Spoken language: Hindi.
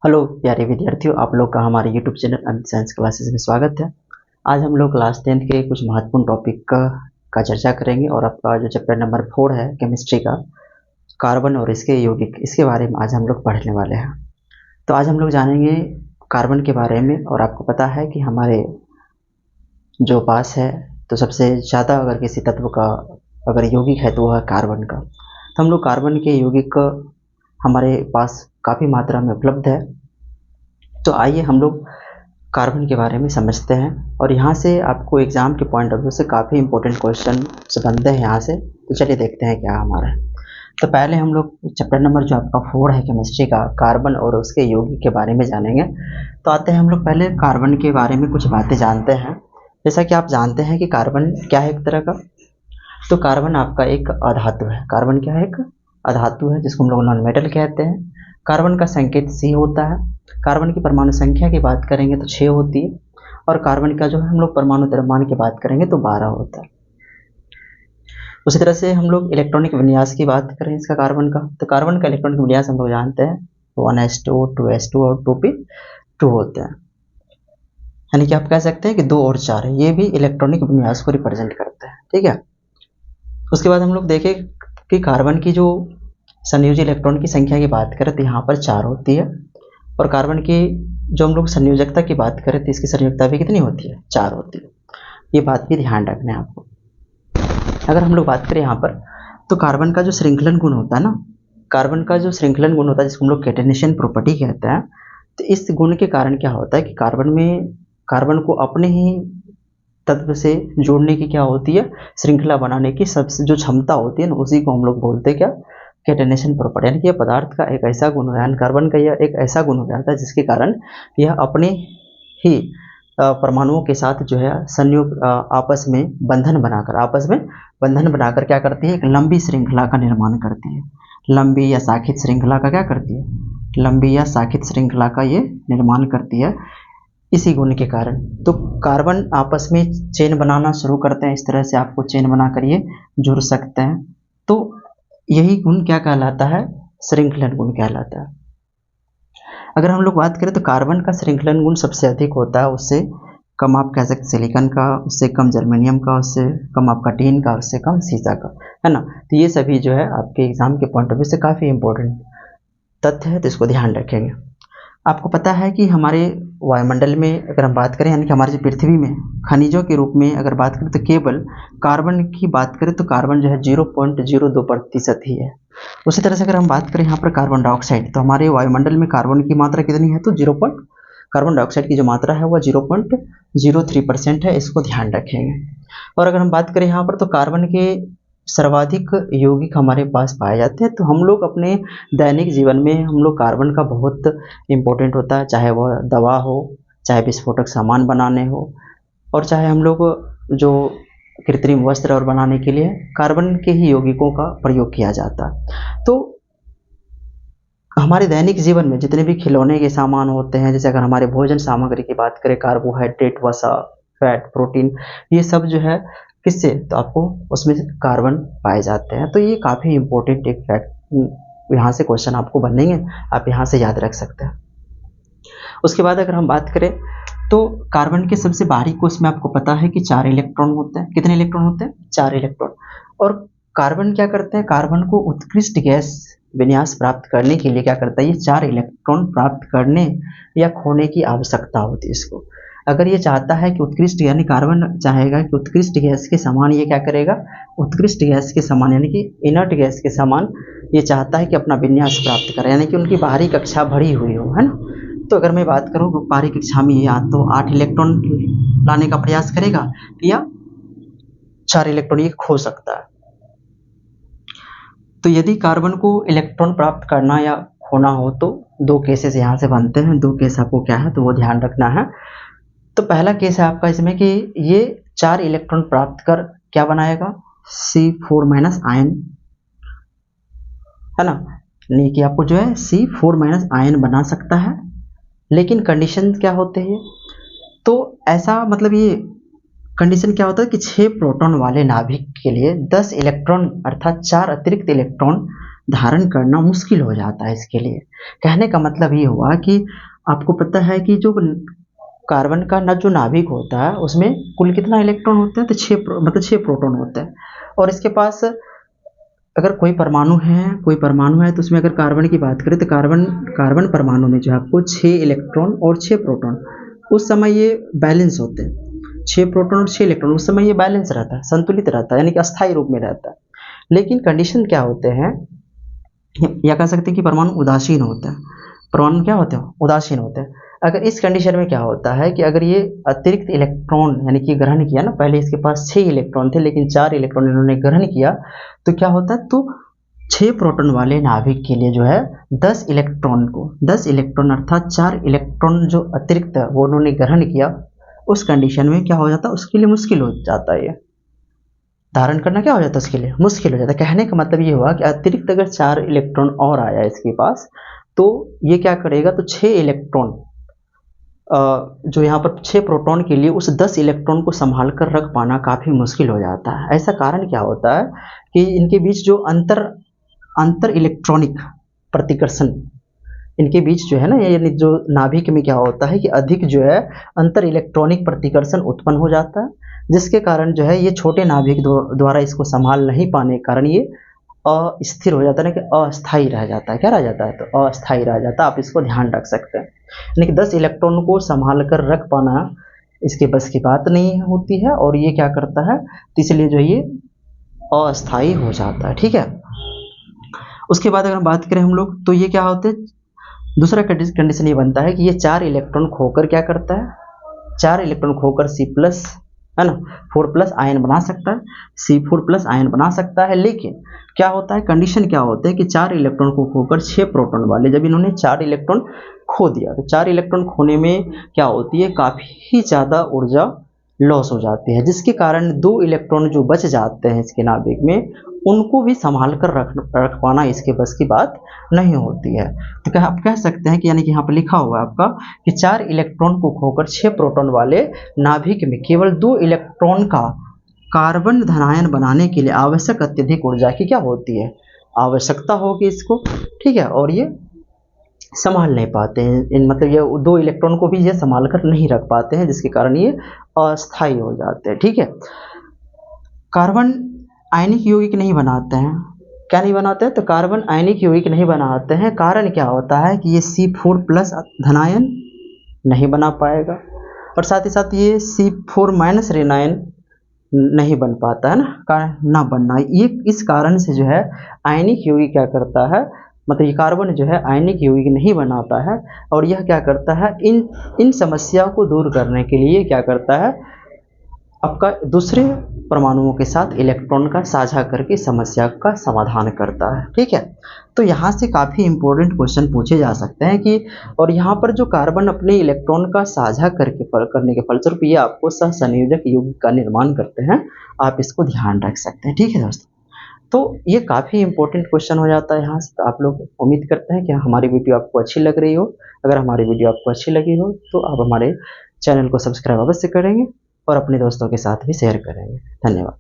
हेलो प्यारे विद्यार्थियों, आप लोग का हमारे YouTube channel Amit science classes में स्वागत है। आज हम लोग क्लास 10th के कुछ महत्वपूर्ण टॉपिक का चर्चा करेंगे और आपका जो चैप्टर नंबर 4 है केमिस्ट्री का, कार्बन और इसके यौगिक, इसके बारे में आज हम लोग पढ़ने वाले हैं। तो आज हम लोग जानेंगे कार्बन के बारे में। और आपको पता है कि हमारे जो पास है तो सबसे ज़्यादा अगर किसी तत्व का अगर यौगिक है तो वह है कार्बन का। तो हम लोग कार्बन के यौगिक हमारे पास काफ़ी मात्रा में उपलब्ध है। तो आइए हम लोग कार्बन के बारे में समझते हैं और यहाँ से आपको एग्ज़ाम के पॉइंट ऑफ व्यू से काफ़ी इंपॉर्टेंट क्वेश्चन बनते हैं यहाँ से। तो चलिए देखते हैं क्या हमारा है। तो पहले हम लोग चैप्टर नंबर जो आपका 4 है केमिस्ट्री का, कार्बन और उसके यौगिक के बारे में जानेंगे। तो आते हैं हम लोग पहले कार्बन के बारे में कुछ बातें जानते हैं। जैसा कि आप जानते हैं कि कार्बन क्या है एक तरह का, तो कार्बन आपका एक अधातु है। कार्बन क्या है? एक अधातु है जिसको हम लोग नॉन मेटल कहते हैं। कार्बन का संकेत C होता है। कार्बन की परमाणु संख्या की बात करेंगे तो 6 होती है और कार्बन का जो है हम लोग परमाणु द्रव्यमान की बात करेंगे तो 12 होता है। उसी तरह से हम लोग इलेक्ट्रॉनिक विन्यास की बात करें इसका कार्बन का, तो कार्बन का इलेक्ट्रॉनिक विन्यास हम लोग जानते हैं 1s2 2s2 और 2p2 होते हैं। यानी कि आप कह सकते हैं कि 2 और 4 ये भी इलेक्ट्रॉनिक विन्यास को रिप्रेजेंट करते हैं। ठीक है। उसके बाद हम लोग देखें कि कार्बन की जो संयोजी इलेक्ट्रॉन की संख्या की बात करें तो यहाँ पर 4 होती है और कार्बन की जो हम लोग संयोजकता की बात करें तो इसकी संयोजकता भी कितनी होती है? 4 होती है। ये बात भी ध्यान रखना है आपको। अगर हम लोग बात करें यहाँ पर तो कार्बन का जो श्रृंखलन गुण होता है ना, कार्बन का जो श्रृंखलन गुण होता है जिसको हम लोग कैटेनेशन प्रॉपर्टी कहते हैं, तो इस गुण के कारण क्या होता है कि कार्बन को अपने ही तत्व से जोड़ने की क्या होती है? श्रृंखला बनाने की सबसे जो क्षमता होती है ना, उसी को हम लोग बोलते हैं क्या? Catenation property. यानी कि यह पदार्थ का एक ऐसा गुण है, कार्बन का यह एक ऐसा गुण हो जाता है जिसके कारण यह अपने ही परमाणुओं के साथ जो है संयोग आपस में बंधन बनाकर क्या करती है? एक लंबी श्रृंखला का निर्माण करती है। लंबी या शाखित श्रृंखला का क्या करती है? लंबी या शाखित श्रृंखला का ये निर्माण करती है इसी गुण के कारण। तो कार्बन आपस में चेन बनाना शुरू करते हैं। इस तरह से आपको चेन बनाकर ये जुड़ सकते हैं। तो यही गुण क्या कहलाता है? श्रृंखलन गुण कहलाता है। अगर हम लोग बात करें तो कार्बन का श्रृंखलन गुण सबसे अधिक होता है, उससे कम आप कह सकते सिलिकॉन का, उससे कम जर्मेनियम का, उससे कम आपका टीन का, उससे कम सीसा का, है ना। तो ये सभी जो है आपके एग्जाम के पॉइंट ऑफ व्यू से काफ़ी इंपॉर्टेंट तथ्य है, तो इसको ध्यान रखेंगे। आपको पता है कि हमारे वायुमंडल में अगर हम बात करें, यानी कि हमारी जो पृथ्वी में खनिजों के रूप में अगर बात करें तो केवल कार्बन की बात करें तो कार्बन जो है 0.02% ही है। उसी तरह से अगर हम बात करें यहाँ पर कार्बन डाइऑक्साइड, तो हमारे वायुमंडल में कार्बन की मात्रा कितनी है? तो कार्बन डाइऑक्साइड की जो मात्रा है वह 0.03% है। इसको ध्यान रखेंगे। और अगर हम बात करें यहाँ पर तो कार्बन के सर्वाधिक यौगिक हमारे पास पाए जाते हैं। तो हम लोग अपने दैनिक जीवन में हम लोग कार्बन का बहुत इम्पोर्टेंट होता है, चाहे वह दवा हो, चाहे विस्फोटक सामान बनाने हो, और चाहे हम लोग जो कृत्रिम वस्त्र और बनाने के लिए कार्बन के ही यौगिकों का प्रयोग किया जाता है। तो हमारे दैनिक जीवन में जितने भी खिलौने के सामान होते हैं, जैसे अगर हमारे भोजन सामग्री की बात करें, कार्बोहाइड्रेट, वसा, फैट, प्रोटीन, ये सब जो है किससे? तो आपको उसमें कार्बन पाए जाते हैं। तो ये काफ़ी इंपॉर्टेंट एक फैक्ट, यहाँ से क्वेश्चन आपको बनेंगे, आप यहाँ से याद रख सकते हैं। उसके बाद अगर हम बात करें तो कार्बन के सबसे बाहरी कोश में आपको पता है कि 4 इलेक्ट्रॉन होते हैं। कितने इलेक्ट्रॉन होते हैं? 4 इलेक्ट्रॉन। और कार्बन क्या करते हैं? कार्बन को उत्कृष्ट गैस विन्यास प्राप्त करने के लिए क्या करता है? ये 4 इलेक्ट्रॉन प्राप्त करने या खोने की आवश्यकता होती है इसको। अगर ये चाहता है कि उत्कृष्ट, यानी कार्बन चाहेगा कि उत्कृष्ट गैस के समान ये क्या करेगा? उत्कृष्ट गैस के समान, यानी कि इनर्ट गैस के समान ये चाहता है कि अपना विन्यास प्राप्त करे, यानी कि उनकी बाहरी कक्षा भरी हुई हो, है ना। तो अगर मैं बात करूँ बाहरी कक्षा में या तो 8 इलेक्ट्रॉन लाने का प्रयास करेगा या 4 इलेक्ट्रॉन ये खो सकता है। तो यदि कार्बन को इलेक्ट्रॉन प्राप्त करना या खोना हो तो 2 केसेस यहाँ से बनते हैं। 2 केस आपको क्या है तो वो ध्यान रखना है। तो पहला केस है आपका इसमें कि ये 4 इलेक्ट्रॉन प्राप्त कर क्या बनाएगा? C4- आयन, है ना। नहीं कि आपको जो है C4- आयन बना सकता है, लेकिन कंडीशन क्या होते हैं? तो ऐसा मतलब ये कंडीशन क्या होता है कि 6 प्रोटॉन वाले नाभिक के लिए 10 इलेक्ट्रॉन अर्थात 4 अतिरिक्त इलेक्ट्रॉन धारण करना मुश्किल हो जाता है इसके लिए। कहने का मतलब ये हुआ कि आपको पता है कि जो कार्बन का ना जो नाभिक होता है उसमें कुल कितना इलेक्ट्रॉन होते हैं, तो 6 प्रोटॉन होते हैं। और इसके पास अगर कोई परमाणु है तो उसमें अगर कार्बन की बात करें तो कार्बन परमाणु में जो है आपको 6 इलेक्ट्रॉन और 6 प्रोटॉन, उस समय ये बैलेंस होते हैं। 6 प्रोटॉन और 6 इलेक्ट्रॉन उस समय ये बैलेंस रहता है, संतुलित रहता है, यानी कि अस्थायी रूप में रहता है। लेकिन कंडीशन क्या होते हैं, या कह सकते हैं कि परमाणु उदासीन होता है। परमाणु क्या होते हैं, उदासीन होते हैं। अगर इस कंडीशन में क्या होता है कि अगर ये अतिरिक्त इलेक्ट्रॉन यानी कि ग्रहण किया ना, पहले इसके पास 6 इलेक्ट्रॉन थे लेकिन 4 इलेक्ट्रॉन इन्होंने ग्रहण किया, तो क्या होता है, तो 6 प्रोटॉन वाले नाभिक के लिए जो है 10 इलेक्ट्रॉन अर्थात 4 इलेक्ट्रॉन जो अतिरिक्त है वो उन्होंने ग्रहण किया, उस कंडीशन में क्या हो जाता है, उसके लिए मुश्किल हो जाता है, ये धारण करना क्या हो जाता है उसके लिए मुश्किल हो जाता है। कहने का मतलब ये हुआ कि अतिरिक्त अगर 4 इलेक्ट्रॉन और आया इसके पास, तो ये क्या करेगा, तो 6 इलेक्ट्रॉन जो यहाँ पर 6 प्रोटॉन के लिए उस 10 इलेक्ट्रॉन को संभाल कर रख पाना काफ़ी मुश्किल हो जाता है। ऐसा कारण क्या होता है कि इनके बीच जो अंतर इलेक्ट्रॉनिक प्रतिकर्षण, इनके बीच जो है ना, यानी जो नाभिक में क्या होता है कि अधिक जो है अंतर इलेक्ट्रॉनिक प्रतिकर्षण उत्पन्न हो जाता है, जिसके कारण जो है ये छोटे नाभिक द्वारा इसको संभाल नहीं पाने के कारण ये अस्थिर हो जाता है, कि अस्थायी रह जाता है। क्या रह जाता है, तो अस्थायी रह जाता है। आप इसको ध्यान रख सकते हैं, यानी कि 10 इलेक्ट्रॉन को संभाल कर रख पाना इसके बस की बात नहीं होती है, और ये क्या करता है, तो इसलिए जो ये अस्थायी हो जाता है। ठीक है, उसके बाद अगर हम बात करें हम लोग, तो ये क्या होते हैं, दूसरा कंडीशन ये बनता है कि ये 4 इलेक्ट्रॉन खोकर क्या करता है, 4 इलेक्ट्रॉन खोकर C+ है ना 4+ आयन बना सकता है, C4+ आयन बना सकता है। लेकिन क्या होता है, कंडीशन क्या होता है कि 4 इलेक्ट्रॉन को खोकर 6 प्रोटॉन वाले, जब इन्होंने 4 इलेक्ट्रॉन खो दिया, तो 4 इलेक्ट्रॉन खोने में क्या होती है, काफ़ी ज़्यादा ऊर्जा लॉस हो जाती है, जिसके कारण 2 इलेक्ट्रॉन जो बच जाते हैं इसके नाभिक में, उनको भी संभाल कर रख पाना इसके बस की बात नहीं होती है। तो आप कह सकते हैं कि, यानी कि यहाँ पर लिखा हुआ है आपका कि 4 इलेक्ट्रॉन को खोकर 6 प्रोटॉन वाले नाभिक में केवल 2 इलेक्ट्रॉन का कार्बन धनायन बनाने के लिए आवश्यक अत्यधिक ऊर्जा की क्या होती है, आवश्यकता होगी इसको। ठीक है, और ये संभाल नहीं पाते हैं, मतलब ये 2 इलेक्ट्रॉन को भी ये संभाल कर नहीं रख पाते हैं, जिसके कारण ये अस्थायी हो जाते हैं। ठीक है, कार्बन आयनिक यौगिक नहीं बनाते हैं। क्या नहीं बनाते हैं, तो कार्बन आयनिक यौगिक नहीं बनाते हैं। कारण क्या होता है कि ये C4+ धनायन नहीं बना पाएगा, और साथ ही साथ ये C4- ऋणायन नहीं बन पाता है ना, कारण ना बनना, ये इस कारण से जो है आयनिक यौगिक क्या करता है, मतलब ये कार्बन जो है आयनिक यौगिक नहीं बनाता है, और यह क्या करता है, इन समस्याओं को दूर करने के लिए क्या करता है, आपका दूसरे परमाणुओं के साथ इलेक्ट्रॉन का साझा करके समस्या का समाधान करता है। ठीक है, तो यहाँ से काफ़ी इंपॉर्टेंट क्वेश्चन पूछे जा सकते हैं कि, और यहाँ पर जो कार्बन अपने इलेक्ट्रॉन का साझा करने के फलस्वरूप ये आपको सहसंयोजक यौगिक का निर्माण करते हैं, आप इसको ध्यान रख सकते हैं। ठीक है दोस्तों, तो ये काफ़ी इंपॉर्टेंट क्वेश्चन हो जाता है यहाँ से। तो आप लोग उम्मीद करते हैं कि हमारी वीडियो आपको अच्छी लग रही हो। अगर हमारी वीडियो आपको अच्छी लगी हो तो आप हमारे चैनल को सब्सक्राइब अवश्य करेंगे और अपने दोस्तों के साथ भी शेयर करेंगे। धन्यवाद।